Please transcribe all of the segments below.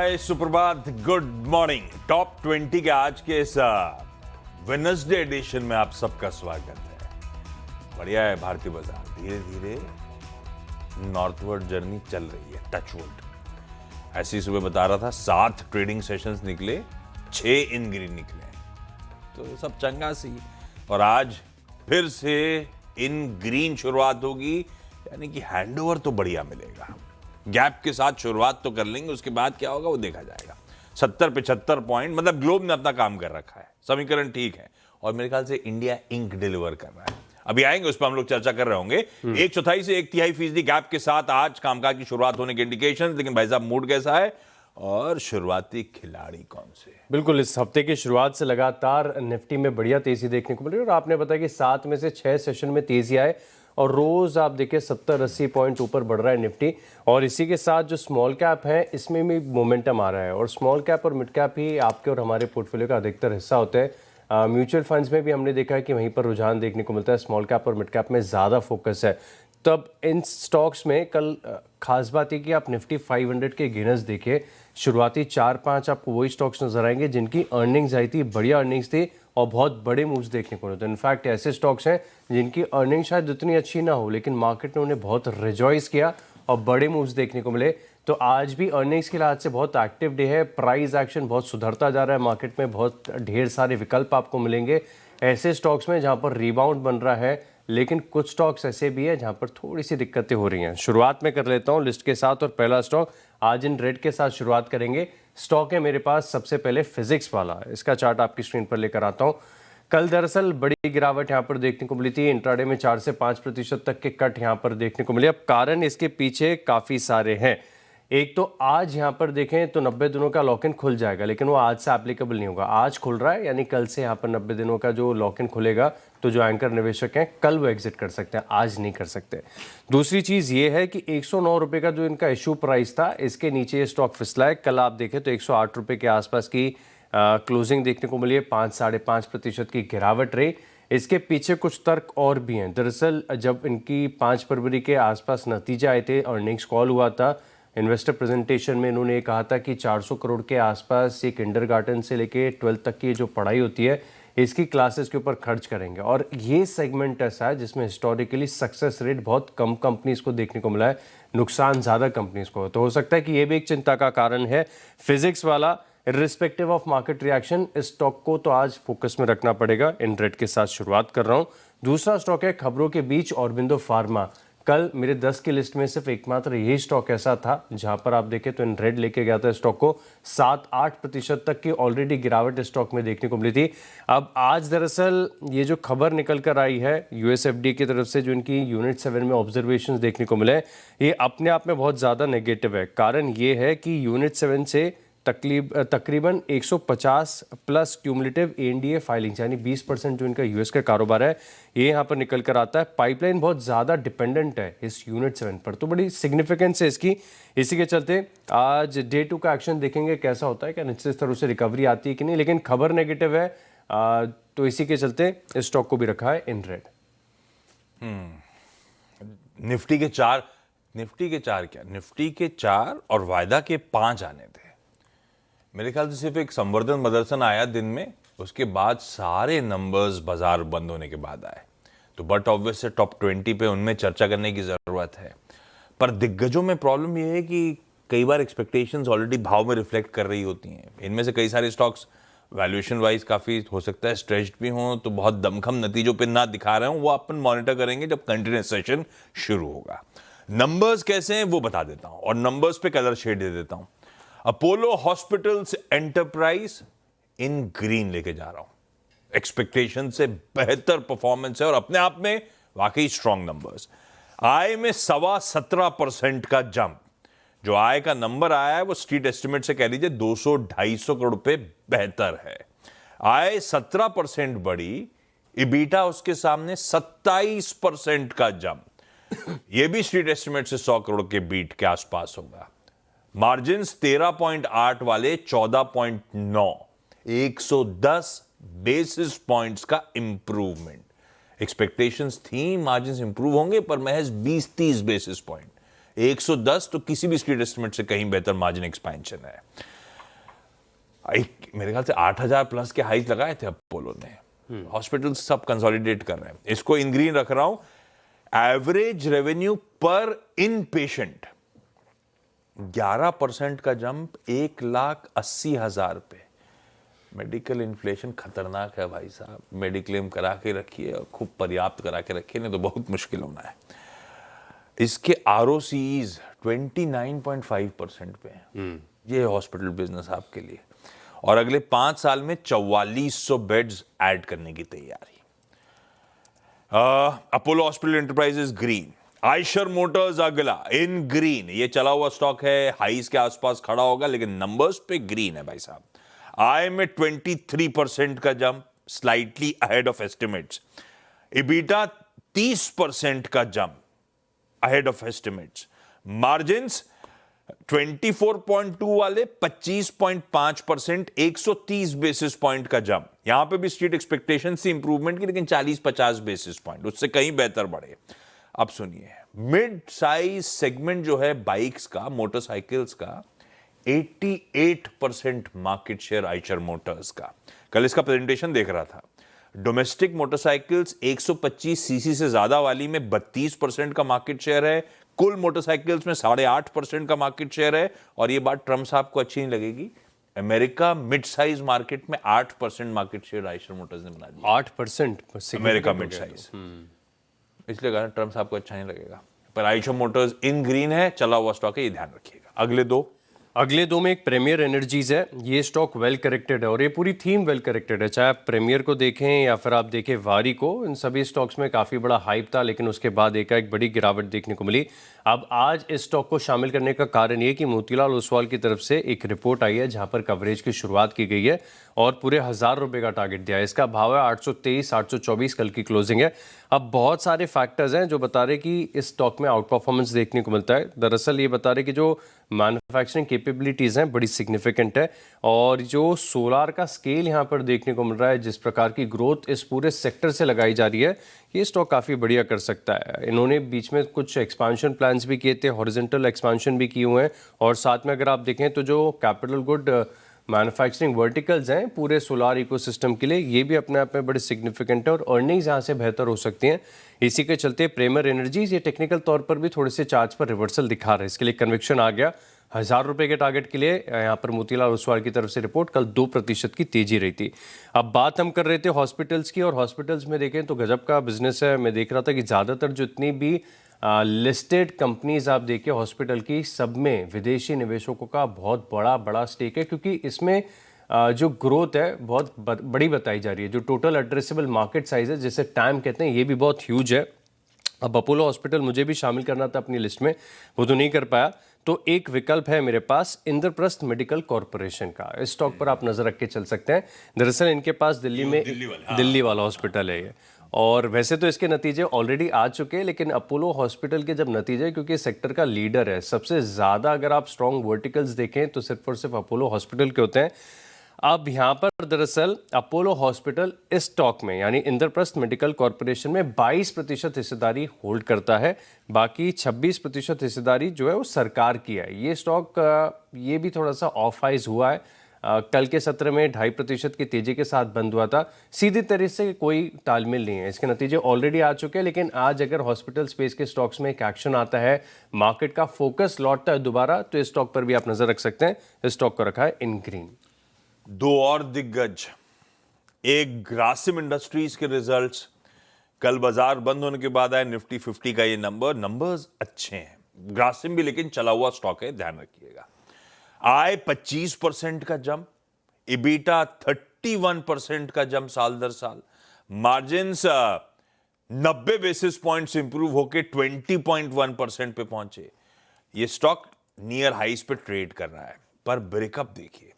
हाय सुप्रभात, good morning. Top 20 के आज के इस वेडनेसडे एडिशन में आप सबका स्वागत है। बढ़िया है भारतीय बाजार, धीरे धीरे नॉर्थवर्ड जर्नी चल रही है। टचवुड। ऐसी सुबह बता रहा था 7 ट्रेडिंग सेशंस निकले, 6 इन ग्रीन निकले, तो सब चंगा सी। और आज फिर से इन ग्रीन शुरुआत होगी, यानी कि हैंडओवर तो बढ़िया मिलेगा। गैप के साथ शुरुआत तो कर लेंगे, उसके बाद क्या होगा वो देखा जाएगा। 70-75 पॉइंट, मतलब ग्लोब ने अपना काम कर रखा है, समीकरण ठीक है। और मेरे ख्याल से इंडिया इंक डिलीवर कर रहा है। अभी आएंगे उस पर, हम लोग चर्चा कर रहे होंगे। 1/4 से 1/3% गैप के साथ आज कामकाज की शुरुआत होने के इंडिकेशन। लेकिन भाई साहब, मूड कैसा है और शुरुआती खिलाड़ी कौन से? बिल्कुल, इस हफ्ते की शुरुआत से लगातार निफ्टी में बढ़िया तेजी देखने को मिल रही है। और आपने बताया कि 7 में से 6 सेशन में तेजी आए और रोज आप देखिए 70-80 पॉइंट ऊपर बढ़ रहा है निफ्टी। और इसी के साथ जो स्मॉल कैप है, इसमें भी मोमेंटम आ रहा है। और स्मॉल कैप और मिड कैप ही आपके और हमारे पोर्टफोलियो का अधिकतर हिस्सा होते हैं। म्यूचुअल फंड्स में भी हमने देखा है कि वहीं पर रुझान देखने को मिलता है। स्मॉल कैप और मिड कैप में ज़्यादा फोकस है। तब इन स्टॉक्स में कल खास बात है कि आप निफ्टी 500 के गेनर्स देखिए, शुरुआती 4-5 आपको वही स्टॉक्स नजर आएंगे जिनकी अर्निंग्स आई थी, बढ़िया अर्निंग्स थी और बहुत बड़े मूव्स देखने को मिलते हैं। इनफैक्ट ऐसे स्टॉक्स हैं जिनकी अर्निंग शायद उतनी अच्छी ना हो, लेकिन मार्केट ने उन्हें बहुत रिजॉइस किया और बड़े मूव्स देखने को मिले। तो आज भी अर्निंग्स के लिहाज से बहुत एक्टिव डे है। प्राइस एक्शन बहुत सुधरता जा रहा है मार्केट में, बहुत ढेर सारे विकल्प आपको मिलेंगे ऐसे स्टॉक्स में जहां पर रिबाउंड बन रहा है। लेकिन कुछ स्टॉक्स ऐसे भी है जहां पर थोड़ी सी दिक्कतें हो रही हैं। शुरुआत में कर लेता हूं लिस्ट के साथ, और पहला स्टॉक आज इन रेड के साथ शुरुआत करेंगे। स्टॉक है मेरे पास सबसे पहले फिजिक्स वाला। इसका चार्ट आपकी स्क्रीन पर लेकर आता हूं। कल दरअसल बड़ी गिरावट यहां पर देखने को मिली थी। इंट्राडे में 4 से 5% तक के कट यहां पर देखने को मिले। अब कारण इसके पीछे काफी सारे हैं। एक तो आज यहां पर देखें तो 90 दिनों का लॉक इन खुल जाएगा, लेकिन वो आज से एप्लीकेबल नहीं होगा। आज खुल रहा है, यानी कल से यहां पर 90 दिनों का जो लॉक इन खुलेगा, तो जो एंकर निवेशक हैं कल वो एग्जिट कर सकते हैं, आज नहीं कर सकते। दूसरी चीज ये है कि 109 रुपए का जो इनका इशू प्राइस था, इसके नीचे ये स्टॉक फिसला है। कल आप देखें तो 108 रुपए के आसपास की क्लोजिंग देखने को मिली है, 5-5.5% की गिरावट रही। इसके पीछे कुछ तर्क और भी हैं। दरअसल जब इनकी 5 फरवरी के आसपास नतीजे आए थे, अर्निंग्स कॉल हुआ था, इन्वेस्टर प्रेजेंटेशन में इन्होंने ये कहा था कि 400 करोड़ के आसपास ये किंडरगार्टन से लेके 12th तक की जो पढ़ाई होती है, इसकी क्लासेस के ऊपर खर्च करेंगे। और ये सेगमेंट ऐसा है जिसमें हिस्टोरिकली सक्सेस रेट बहुत कम कंपनीज को देखने को मिला है, नुकसान ज़्यादा कंपनीज को। तो हो सकता है कि ये भी एक चिंता का कारण है। फिजिक्स वाला, इर्रिस्पेक्टिव ऑफ मार्केट रिएक्शन, इस स्टॉक को तो आज फोकस में रखना पड़ेगा। इन रेड के साथ शुरुआत कर रहा हूँ। दूसरा स्टॉक है खबरों के बीच ऑरबिंदो फार्मा। कल मेरे 10 की लिस्ट में सिर्फ एकमात्र यही स्टॉक ऐसा था जहां पर आप देखें तो इन रेड लेके गया था स्टॉक को। 7-8% तक की ऑलरेडी गिरावट स्टॉक में देखने को मिली थी। अब आज दरअसल ये जो खबर निकल कर आई है यूएसएफडी की तरफ से, जो इनकी यूनिट 7 में ऑब्जर्वेशंस देखने को मिले, ये अपने आप में बहुत ज़्यादा नेगेटिव है। कारण ये है कि यूनिट 7 से तकरीबन 150 प्लस क्यूमुलेटिव एनडीए फाइलिंग्स, यानी 20% जो इनका यूएस का कारोबार है, ये यहाँ पर निकल कर आता है। पाइपलाइन बहुत ज़्यादा डिपेंडेंट है इस यूनिट 7 पर, तो बड़ी सिग्निफिकेंस है इसकी। इसी के चलते आज डे 2 का एक्शन देखेंगे कैसा होता है, क्या निश्चित स्तर से रिकवरी आती है कि नहीं। लेकिन खबर नेगेटिव है, तो इसी के चलते इस स्टॉक को भी रखा है इन रेड। निफ्टी के 4 क्या, निफ्टी के 4 और वायदा के 5 आने थे। मेरे ख्याल से सिर्फ एक संवर्धन मदरसन आया दिन में, उसके बाद सारे नंबर्स बाजार बंद होने के बाद आए। तो बट ऑब्वियस है टॉप 20 पे उनमें चर्चा करने की जरूरत है। पर दिग्गजों में प्रॉब्लम यह है कि कई बार एक्सपेक्टेशंस ऑलरेडी भाव में रिफ्लेक्ट कर रही होती हैं। इनमें से कई सारे स्टॉक्स वैल्यूएशन वाइज काफी हो सकता है स्ट्रेच्ड भी हों, तो बहुत दमखम नतीजों पे ना दिखा रहे हूं, वो अपन मॉनिटर करेंगे जब कंटिन्यूस सेशन शुरू होगा। नंबर्स कैसे हैं वो बता देता हूं, और नंबर्स पे कलर शेड दे देता हूं। अपोलो हॉस्पिटल्स एंटरप्राइज इन ग्रीन लेके जा रहा हूं। एक्सपेक्टेशन से बेहतर परफॉर्मेंस है और अपने आप में वाकई स्ट्रॉन्ग नंबर्स। आय में 17.25% का जंप, जो आय का नंबर आया है वो स्ट्रीट एस्टिमेट से कह लीजिए 200-250 करोड़ रुपए बेहतर है। आय 17% बढ़ी, इबीटा उसके सामने 27% का जंप, ये भी स्ट्रीट एस्टिमेट से 100 करोड़ के बीट के आसपास होगा। मार्जिन्स 13.8 वाले 14.9, 110 बेसिस पॉइंट्स का इंप्रूवमेंट। एक्सपेक्टेशंस थी मार्जिन्स इंप्रूव होंगे, पर महज 20-30 बेसिस पॉइंट। 110 तो किसी भी स्ट्रीट एस्टिमेट से कहीं बेहतर मार्जिन एक्सपेंशन है। मेरे ख्याल से 8,000 प्लस के हाइज लगाए थे अपोलो ने। हॉस्पिटल सब कंसोलिडेट कर रहे हैं। इसको इन ग्रीन रख रहा हूं। एवरेज रेवेन्यू पर इन पेशेंट 11% का जंप, 1,80,000 पे। मेडिकल इन्फ्लेशन खतरनाक है भाई साहब। मेडिक्लेम करा के रखिए और खूब पर्याप्त करा के रखिए, नहीं तो बहुत मुश्किल होना है। इसके ROCEs 29.5% पे हैं। ये हॉस्पिटल बिजनेस आपके लिए। और अगले 5 साल में 4400 बेड्स ऐड करने की तैयारी। Apollo hospital enterprises green, Eicher Motors अगला इन ग्रीन। ये चला हुआ स्टॉक है, हाइस के आसपास खड़ा होगा, लेकिन नंबर्स पे ग्रीन है भाई साहब। आय में 23% का jump, slightly ahead of estimates. EBITDA 30% का jump, ahead of estimates. Margins 24.2 वाले 25.5%, 130 बेसिस पॉइंट का जंप। यहां पे भी स्ट्रीट एक्सपेक्टेशन से इंप्रूवमेंट की, लेकिन 40-50 बेसिस पॉइंट, उससे कहीं बेहतर बढ़े। अब सुनिए, मिड साइज सेगमेंट जो है बाइक्स का, मोटरसाइकिल्स का, 88% मार्केट शेयर आइशर मोटर्स का। कल इसका प्रेजेंटेशन देख रहा था। डोमेस्टिक मोटरसाइकिल्स 125 सीसी से ज्यादा वाली में 32% का मार्केट शेयर है। कुल मोटरसाइकिल्स में 8.5% का मार्केट शेयर है। और यह बात ट्रम्प साहब को अच्छी नहीं लगेगी, अमेरिका मिड साइज मार्केट में 8% मार्केट शेयर आइशर मोटर्स ने बना दिया। 8% अमेरिका मिड साइज, इसलिए कहा ट्रम्प साहब को अच्छा नहीं लगेगा। पर आइशर मोटर्स इन ग्रीन है, चला हुआ स्टॉक है, ये ध्यान रखिएगा। अगले दो में एक प्रीमियर एनर्जीज है। ये स्टॉक वेल करेक्टेड है और ये पूरी थीम वेल करेक्टेड है। चाहे आप प्रीमियर को देखें या फिर आप देखें वारी को, इन सभी स्टॉक्स में काफ़ी बड़ा हाइप था, लेकिन उसके बाद एक बड़ी गिरावट देखने को मिली। अब आज इस स्टॉक को शामिल करने का कारण ये कि मोतीलाल ओसवाल की तरफ से एक रिपोर्ट आई है जहां पर कवरेज की शुरुआत की गई है और पूरे 1,000 रुपये का टारगेट दिया है। इसका भाव है 823, 824 कल की क्लोजिंग है। अब बहुत सारे फैक्टर्स हैं जो बता रहे कि इस स्टॉक में आउट परफॉर्मेंस देखने को मिलता है। दरअसल ये बता रहे कि जो मैन्युफैक्चरिंग कैपेबिलिटीज़ हैं बड़ी सिग्निफिकेंट है और जो सोलार का स्केल यहाँ पर देखने को मिल रहा है, जिस प्रकार की ग्रोथ इस पूरे सेक्टर से लगाई जा रही है, ये स्टॉक काफ़ी बढ़िया कर सकता है। इन्होंने बीच में कुछ एक्सपांशन प्लान्स भी किए थे, हॉरिजॉन्टल एक्सपांशन भी किए हुए हैं और साथ में अगर आप देखें तो जो कैपिटल गुड मैन्युफैक्चरिंग वर्टिकल्स हैं पूरे सोलार इकोसिस्टम के लिए, ये भी अपने आप में बड़े सिग्निफिकेंट है और अर्निंग्स यहाँ से बेहतर हो सकती हैं। इसी के चलते प्रीमियर एनर्जीज ये टेक्निकल तौर पर भी थोड़े से चार्ज पर रिवर्सल दिखा रहे हैं। इसके लिए कन्विक्शन आ गया। 1,000 रुपये के टारगेट के लिए यहाँ पर मोतीलाल ओसवाल की तरफ से रिपोर्ट, कल 2% की तेजी रही थी। अब बात हम कर रहे थे हॉस्पिटल्स की और हॉस्पिटल्स में देखें तो गजब का बिजनेस है। मैं देख रहा था कि ज़्यादातर जितनी भी लिस्टेड कंपनीज आप देखिए हॉस्पिटल की, सब में विदेशी निवेशकों का बहुत बड़ा स्टेक है, क्योंकि इसमें जो ग्रोथ है बहुत बड़ी बताई जा रही है। जो टोटल एड्रेसेबल मार्केट साइज है, जिसे टाइम कहते हैं, ये भी बहुत ह्यूज है। अब अपोलो हॉस्पिटल मुझे भी शामिल करना था अपनी लिस्ट में, वो तो नहीं कर पाया। तो एक विकल्प है मेरे पास इंद्रप्रस्थ मेडिकल कॉरपोरेशन का। इस स्टॉक पर आप नजर रख के चल सकते हैं। दरअसल इनके पास दिल्ली में दिल्ली वाला हॉस्पिटल है ये, और वैसे तो इसके नतीजे ऑलरेडी आ चुके हैं, लेकिन अपोलो हॉस्पिटल के जब नतीजे, क्योंकि सेक्टर का लीडर है, सबसे ज़्यादा अगर आप स्ट्रॉन्ग वर्टिकल्स देखें तो सिर्फ और सिर्फ अपोलो हॉस्पिटल के होते हैं। अब यहाँ पर दरअसल अपोलो हॉस्पिटल इस स्टॉक में यानी इंद्रप्रस्थ मेडिकल कॉरपोरेशन में 22% हिस्सेदारी होल्ड करता है। बाकी 26% हिस्सेदारी जो है वो सरकार की है। ये स्टॉक ये भी थोड़ा सा ऑफ हाइज हुआ है। कल के सत्र में 2.5% की तेजी के साथ बंद हुआ था। सीधी तरह से कोई तालमेल नहीं है। इसके नतीजे ऑलरेडी आ चुके हैं, लेकिन आज अगर हॉस्पिटल स्पेस के स्टॉक्स में एक एक्शन आता है, मार्केट का फोकस लौटता है दोबारा, तो इस स्टॉक पर भी आप नजर रख सकते हैं। इस स्टॉक को रखा है इन ग्रीन। दो और दिग्गज, एक ग्रासिम इंडस्ट्रीज के रिजल्ट्स कल बाजार बंद होने के बाद आए। निफ्टी 50 का ये नंबर्स अच्छे हैं ग्रासिम भी, लेकिन चला हुआ स्टॉक है, ध्यान रखिएगा। आय 25% का जंप, इबीटा 31% का जंप साल दर साल, मार्जिन्स 90 बेसिस पॉइंट्स इंप्रूव होके 20.1% पे पहुंचे। ये स्टॉक नियर हाइस पे ट्रेड कर रहा है, पर ब्रेकअप देखिए।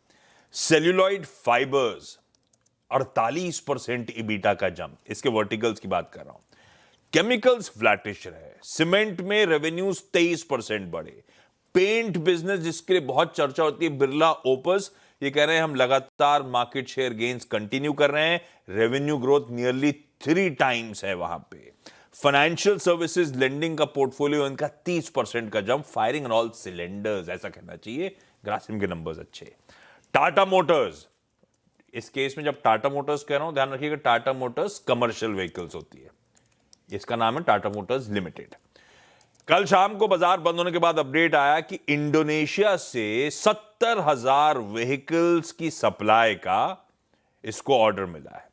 सेल्यूलॉइड फाइबर्स 48% इबीटा का जंप, इसके वर्टिकल्स की बात कर रहा हूं। केमिकल्स फ्लैटिश रहे, सीमेंट में रेवेन्यूज 23% बढ़े। पेंट बिजनेस जिसके लिए बहुत चर्चा होती है, बिरला ओपस, ये कह रहे हैं हम लगातार मार्केट शेयर गेन्स कंटिन्यू कर रहे हैं। रेवेन्यू ग्रोथ नियरली 3 टाइम्स है वहां पे। फाइनेंशियल सर्विसेज लेंडिंग का पोर्टफोलियो इनका 30% का jump, firing on all cylinders ऐसा कहना चाहिए। ग्रासिम के नंबर्स अच्छे। टाटा मोटर्स, इस केस में जब टाटा मोटर्स कह रहा हूं ध्यान रखिएगा, टाटा मोटर्स कमर्शियल व्हीकल्स होती है, इसका नाम है टाटा मोटर्स लिमिटेड। कल शाम को बाजार बंद होने के बाद अपडेट आया कि इंडोनेशिया से 70,000 व्हीकल्स की सप्लाई का इसको ऑर्डर मिला है।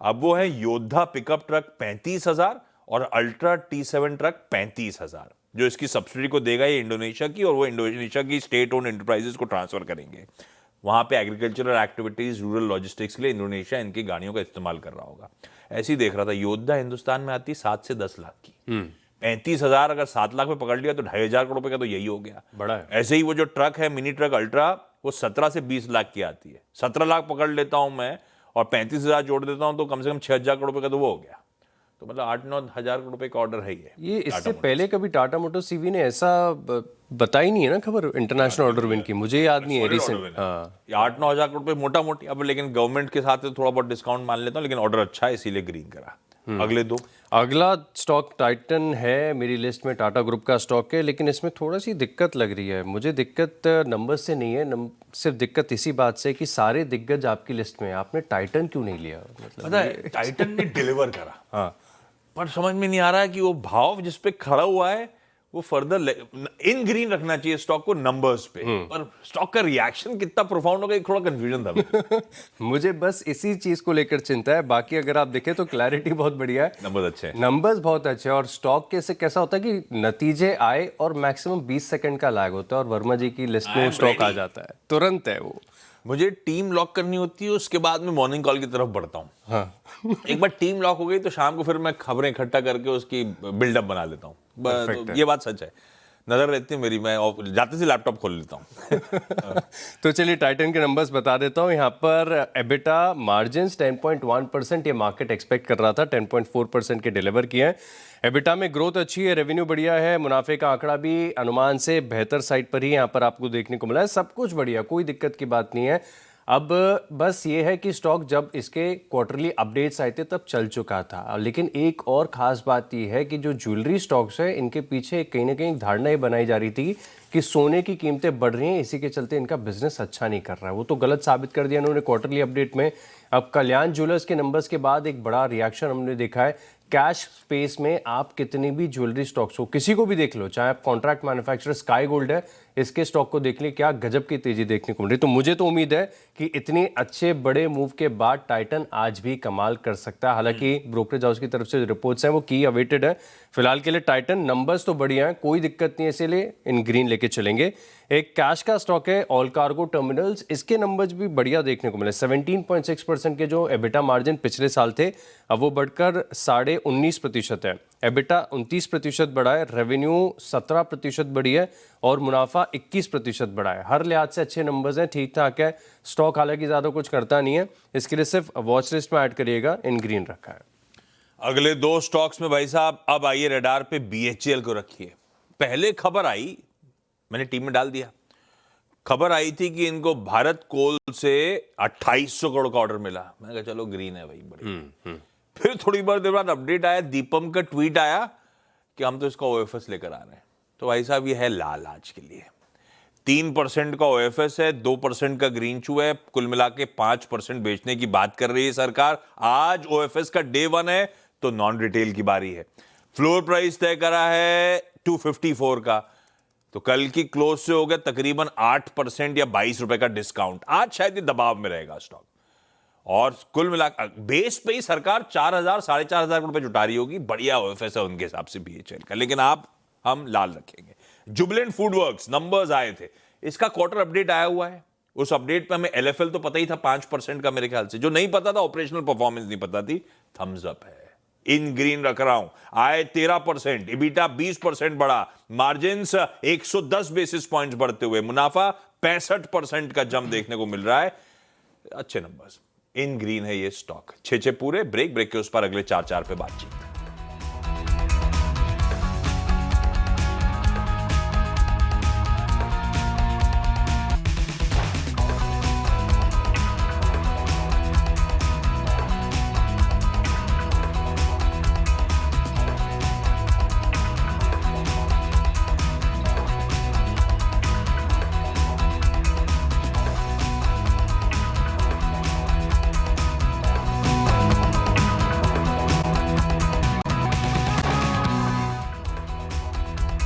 अब वो है योद्धा पिकअप ट्रक 35,000 और अल्ट्रा T7 ट्रक 35,000, जो इसकी सब्सिडी को देगा ये इंडोनेशिया की, और वो इंडोनेशिया की स्टेट ओन्ड एंटरप्राइजेस को ट्रांसफर करेंगे। वहां पे एग्रीकल्चरल एक्टिविटीज, रूरल लॉजिस्टिक्स के लिए इंडोनेशिया इनकी गाड़ियों का इस्तेमाल कर रहा होगा। ऐसे ही देख रहा था, योद्धा हिंदुस्तान में आती 7 से 10 लाख की, 35,000 अगर 7 लाख में पकड़ लिया तो 2,500 करोड़ रुपए का तो यही हो गया, बड़ा है। ऐसे ही वो जो ट्रक है मिनी ट्रक अल्ट्रा, वो 17 से 20 लाख की आती है। 17 लाख पकड़ लेता हूं मैं और 35,000 जोड़ देता हूं तो कम से कम 6,000 करोड़ रुपए का तो वो हो गया। तो मतलब 8-9 हजार करोड़ रुपए का ऑर्डर है ये इससे पहले कभी टाटा मोटर्स सीवी ने ऐसा बताई नहीं है ना खबर, इंटरनेशनल ऑर्डर विन की, मुझे याद नहीं है रिसेंट। हाँ, 8-9 हजार करोड़ रुपए मोटा मोटी। अब लेकिन गवर्नमेंट के साथ थोड़ा बहुत डिस्काउंट मान लेता हूं, लेकिन ऑर्डर अच्छा है इसीलिए ग्रीन करा। अगले दो, अगला स्टॉक टाइटन है मेरी लिस्ट में, टाटा ग्रुप का स्टॉक है, लेकिन इसमें थोड़ा सी दिक्कत लग रही है मुझे। दिक्कत नंबर्स से नहीं है, सिर्फ दिक्कत इसी बात से कि सारे दिग्गज आपकी लिस्ट में, आपने टाइटन क्यों नहीं लिया? मतलब पता है टाइटन ने डिलीवर करा, हाँ, पर समझ में नहीं आ रहा है कि वो भाव जिस पे खड़ा हुआ है वो फर्दर इन ग्रीन रखना चाहिए स्टॉक को नंबर्स पे, पर स्टॉक का रिएक्शन कितना प्रोफाउंड होगा थोड़ा कंफ्यूजन था मुझे। मुझे बस इसी चीज को लेकर चिंता है। बाकी अगर आप देखें तो क्लैरिटी बहुत बढ़िया है, नंबर्स अच्छे हैं, नंबर्स बहुत अच्छे हैं, और स्टॉक कैसे कैसा होता है कि नतीजे आए और मैक्सिमम 20 सेकंड का लैग होता है, और वर्मा जी की लिस्ट में स्टॉक आ जाता है, तुरंत है वो। मुझे टीम लॉक करनी होती है, उसके बाद में मॉर्निंग कॉल की तरफ बढ़ता हूँ। हाँ। एक बार टीम लॉक हो गई तो शाम को फिर मैं खबरें इकट्ठा करके उसकी बिल्डअप बना लेता हूँ। तो ये बात सच है, नजर रहती है मेरी, मैं जाते से लैपटॉप खोल लेता हूँ। तो चलिए टाइटन के नंबर्स बता देता हूँ। यहाँ पर एबिटा मार्जिन्स 10.1%, ये मार्केट एक्सपेक्ट कर रहा था, 10.4% के डिलीवर किए हैं। एबिटा में ग्रोथ अच्छी है, रेवेन्यू बढ़िया है, मुनाफे का आंकड़ा भी अनुमान से बेहतर साइड पर ही यहाँ पर आपको देखने को मिला है। सब कुछ बढ़िया, कोई दिक्कत की बात नहीं है। अब बस ये है कि स्टॉक जब इसके क्वार्टरली अपडेट्स आए थे तब चल चुका था, लेकिन एक और खास बात ये है कि जो ज्वेलरी स्टॉक्स है इनके पीछे कहीं ना कहीं धारणा ये बनाई जा रही थी कि सोने की कीमतें बढ़ रही हैं, इसी के चलते इनका बिजनेस अच्छा नहीं कर रहा है। वो तो गलत साबित कर दिया उन्होंने क्वार्टरली अपडेट में। अब कल्याण ज्वेलर्स के नंबर्स के बाद एक बड़ा रिएक्शन हमने देखा है। कैश स्पेस में आप कितनी भी ज्वेलरी स्टॉक्स हो, किसी को भी देख लो, चाहे आप कॉन्ट्रैक्ट मैन्युफैक्चरर स्काई गोल्ड है, इसके स्टॉक को देख ले, क्या गजब की तेजी देखने को मिल रही। तो मुझे तो उम्मीद है कि इतने अच्छे बड़े मूव के बाद टाइटन आज भी कमाल कर सकता है। हालांकि ब्रोकरेज हाउस की तरफ से रिपोर्ट्स हैं वो की अवेटेड है। फिलहाल के लिए टाइटन नंबर्स तो बढ़िया हैं, कोई दिक्कत नहीं है, इसीलिए इन ग्रीन लेके चलेंगे। एक कैश का स्टॉक है ऑल कार्गो टर्मिनल्स, इसके नंबर्स भी बढ़िया देखने को मिले। 17.6% के जो एबिटा मार्जिन पिछले साल थे, अब वो बढ़कर 19.5% है। एबिटा 29% बढ़ा है, रेवेन्यू 17% बढ़ी है, और मुनाफा 21% बढ़ा है। हर लिहाज से अच्छे नंबर्स हैं, ठीक ठाक है। स्टॉक हालांकि ज़्यादा कुछ करता नहीं है, इसके लिए सिर्फ वॉच लिस्ट में ऐड करिएगा, इन ग्रीन रखा है। अगले दो स्टॉक्स में भाई साहब अब आइए रडार पे, BHEL को रखिए। पहले खबर आई, मैंने टीम में डाल दिया, खबर आई थी कि इनको भारत कोल से 2800 करोड़ का ऑर्डर मिला। मैंने कहा चलो ग्रीन है भाई, बढ़िया। फिर थोड़ी देर बाद अपडेट आया, दीपम का ट्वीट आया कि हम तो इसका OFS लेकर आ रहे हैं। तो भाई साहब ये है लाल आज के लिए। 3% का OFS है, 2% का ग्रीन शू है, कुल मिला के 5% बेचने की बात कर रही है सरकार। आज OFS का डे 1 है तो नॉन रिटेल की बारी है। फ्लोर प्राइस तय करा है 254 का, तो कल की क्लोज से हो गया तकरीबन 8% या 22 रुपए का डिस्काउंट। आज शायद ये दबाव में रहेगा स्टॉक, और कुल मिलाकर बेस पे ही सरकार 4,000 साढ़े 4,000 रुपए जुटा रही होगी। बढ़िया OFS है उनके हिसाब से BHEL का, लेकिन हम लाल रखेंगे। जुबिलेंट फूडवर्क्स नंबर्स आए थे, इसका क्वार्टर अपडेट आया हुआ है। उस अपडेट पे हमें LFL तो पता ही था 5% का, मेरे ख्याल से जो नहीं पता था ऑपरेशनल परफॉर्मेंस नहीं पता थी। थम्स अप है, इन ग्रीन रख रहा हूं। आय 13%, EBITDA 20% बढ़ा, मार्जिन 110 बेसिस पॉइंट्स बढ़ते हुए, मुनाफा 65% का जंप देखने को मिल रहा है। अच्छे नंबर्स, इन ग्रीन है ये स्टॉक। 6 पूरे। ब्रेक के उस पर अगले 4 पे बातचीत।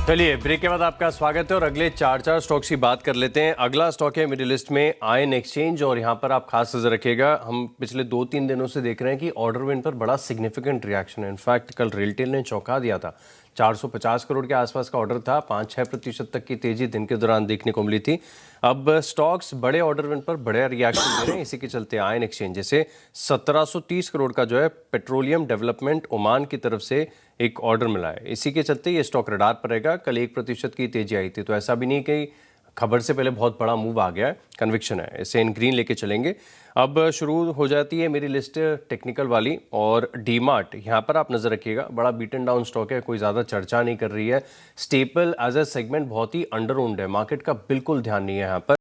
चलिए ब्रेक के बाद आपका स्वागत है और अगले चार स्टॉक्स की बात कर लेते हैं। अगला स्टॉक है मेरी लिस्ट में आयन एक्सचेंज और यहाँ पर आप खास नजर रखिएगा। हम पिछले 2-3 दिनों से देख रहे हैं कि ऑर्डर विन पर बड़ा सिग्निफिकेंट रिएक्शन है। इनफैक्ट कल रिटेल ने चौंका दिया था। 450 करोड़ के आसपास का ऑर्डर था, 5-6% तक की तेजी दिन के दौरान देखने को मिली थी। अब स्टॉक्स बड़े ऑर्डर विन पर बड़े रिएक्शन दे रहे हैं। इसी के चलते आयन एक्सचेंज जैसे 1730 करोड़ का जो है पेट्रोलियम डेवलपमेंट ओमान की तरफ से एक ऑर्डर मिला है। इसी के चलते ये स्टॉक रडार पर रहेगा। कल 1% की तेजी आई थी, तो ऐसा भी नहीं कि खबर से पहले बहुत बड़ा मूव आ गया है। कन्विक्शन है, इसे इन ग्रीन लेके चलेंगे। अब शुरू हो जाती है मेरी लिस्ट टेक्निकल वाली और डीमार्ट। यहाँ पर आप नजर रखिएगा, बड़ा बीटन डाउन स्टॉक है, कोई ज़्यादा चर्चा नहीं कर रही है। स्टेपल एज अ सेगमेंट बहुत ही अंडर ओन्ड है, मार्केट का बिल्कुल ध्यान नहीं है यहाँ पर।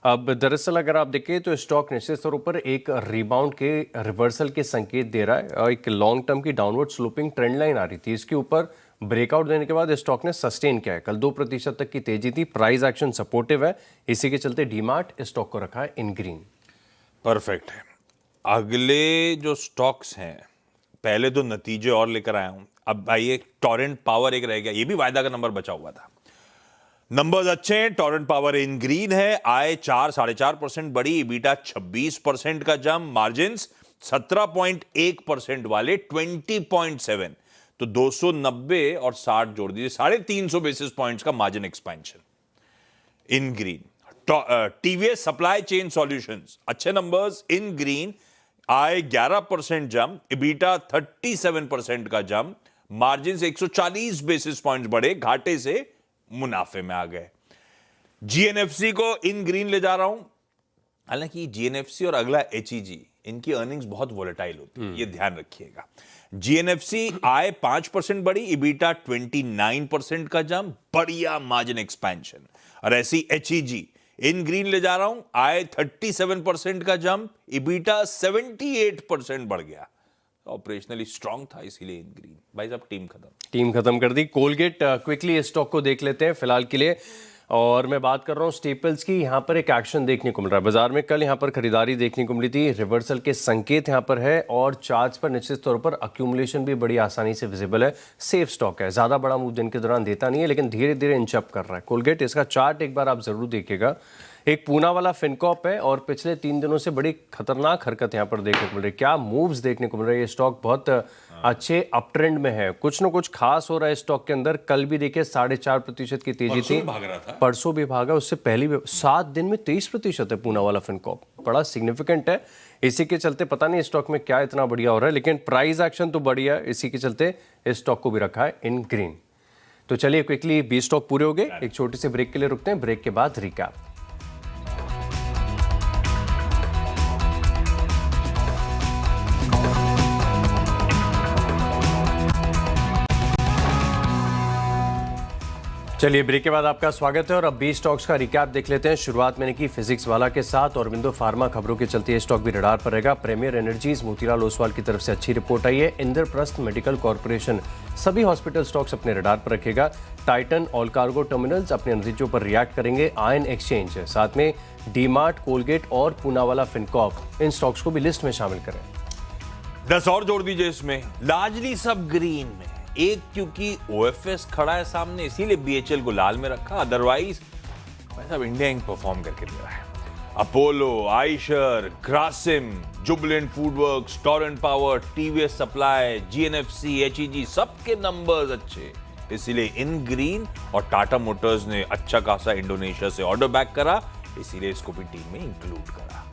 अब दरअसल अगर आप देखें तो स्टॉक निश्चित तौर पर एक रिबाउंड के रिवर्सल के संकेत दे रहा है और एक लॉन्ग टर्म की डाउनवर्ड स्लोपिंग ट्रेंड लाइन आ रही थी, इसके ऊपर ब्रेकआउट देने के बाद स्टॉक ने सस्टेन किया है। कल 2% तक की तेजी थी, प्राइस एक्शन सपोर्टिव है। इसी के चलते डीमार्ट स्टॉक को रखा है इन ग्रीन। परफेक्ट है। अगले जो स्टॉक्स हैं, पहले तो नतीजे और लेकर आया हूं। अब आइए, टोरेंट पावर एक रह गया, ये भी वायदा का नंबर बचा हुआ था। नंबर्स अच्छे हैं, टोरेंट पावर इन ग्रीन है। आय 4-4.5% बढ़ी, EBITDA 26% का जंप, मार्जिन 17.1% वाले 20.7, तो 290 और 60 जोड़ दीजिए, 350 बेसिस पॉइंट्स का margin expansion in green. TVS supply chain solutions अच्छे नंबर्स इन ग्रीन। आय 11% जंप, EBITDA 37% का जंप, मार्जिन से 140 बेसिस पॉइंट्स बढ़े, घाटे से मुनाफे में आ गए। जीएनएफसी को इन ग्रीन ले जा रहा हूं। हालांकि जीएनएफसी और अगला एचईजी, इनकी अर्निंग्स बहुत वोलेटाइल होती है, ये ध्यान रखिएगा। जीएनएफसी आय 5% बढ़ी, EBITDA 29% का जंप, बढ़िया मार्जिन एक्सपेंशन। और ऐसी एचईजी इन ग्रीन ले जा रहा हूं। आय 37% का जंप, EBITDA 78% बढ़ गया। ऑपरेशनली स्ट्रांग था, इसीलिए इन ग्रीन। भाई साहब टीम खत्म कर दी। कोलगेट क्विकली स्टॉक को देख लेते हैं फिलहाल के लिए, और मैं बात कर रहा हूं स्टेपल्स की। यहाँ पर एक एक्शन देखने को मिल रहा है बाजार में। कल यहाँ पर खरीदारी देखने को मिली थी, रिवर्सल के संकेत यहाँ पर है और चार्ट्स पर निश्चित तौर पर अक्यूमुलेशन भी बड़ी आसानी से विजिबल है। सेफ स्टॉक है, ज़्यादा बड़ा मूव दिन के दौरान देता नहीं है, लेकिन धीरे धीरे इंचअप कर रहा है कोलगेट। इसका चार्ट एक बार आप जरूर देखिएगा। एक पूना वाला फिनकॉप है और पिछले 3 दिनों से बड़ी खतरनाक हरकत यहाँ पर देखने को मिल रही है। क्या मूव्स देखने को मिल रहे हैं। ये स्टॉक बहुत अच्छे अप ट्रेंड में है, कुछ ना कुछ खास हो रहा है स्टॉक के अंदर। कल भी देखिए 4.5% की तेजी थी, परसों भी भागा, उससे पहले भी 7 दिन में 23% है पूना वाला फिनकॉप, बड़ा सिग्निफिकेंट है। इसी के चलते पता नहीं स्टॉक में क्या इतना बढ़िया हो रहा है, लेकिन प्राइस एक्शन तो बढ़िया है। इसी के चलते इस स्टॉक को भी रखा है इन ग्रीन। तो चलिए क्विकली 20 स्टॉक पूरे हो गए, एक छोटी सी ब्रेक के लिए रुकते हैं, ब्रेक के बाद रिकैप। चलिए ब्रेक के बाद आपका स्वागत है और अब 20 स्टॉक्स का रिकैप देख लेते हैं। शुरुआत मैंने की फिजिक्स वाला के साथ, और विंडो फार्मा खबरों के चलते ये स्टॉक भी रडार पर रहेगा। प्रीमियर एनर्जीज, मोतीलाल ओसवाल की तरफ से अच्छी रिपोर्ट आई है। इंद्रप्रस्थ मेडिकल कॉर्पोरेशन, सभी हॉस्पिटल स्टॉक्स अपने रडार पर रखेगा। टाइटन, ऑल कार्गो टर्मिनल्स अपने नतीजों पर रिएक्ट करेंगे। आयन एक्सचेंज है, साथ में डीमार्ट, कोलगेट और पूना वाला फिनकॉप, इन स्टॉक्स को भी लिस्ट में शामिल करें। 10 और जोड़ दीजिए इसमें, लार्जली सब ग्रीन में। एक क्योंकि ओएफएस खड़ा है सामने, इसीलिए बीएचएल को लाल में रखा, अदरवाइज सब इंडिया इंक परफॉर्म करके दे रहा है। Apollo, Eicher, Grasim, Jubilant FoodWorks, Torrent power, TVS supply, GNFC, HEG, सबके नंबर्स अच्छे, इसीलिए इन ग्रीन। और टाटा मोटर्स ने अच्छा खासा इंडोनेशिया से ऑर्डर बैक करा, इसीलिए इसको भी टीम में इंक्लूड करा।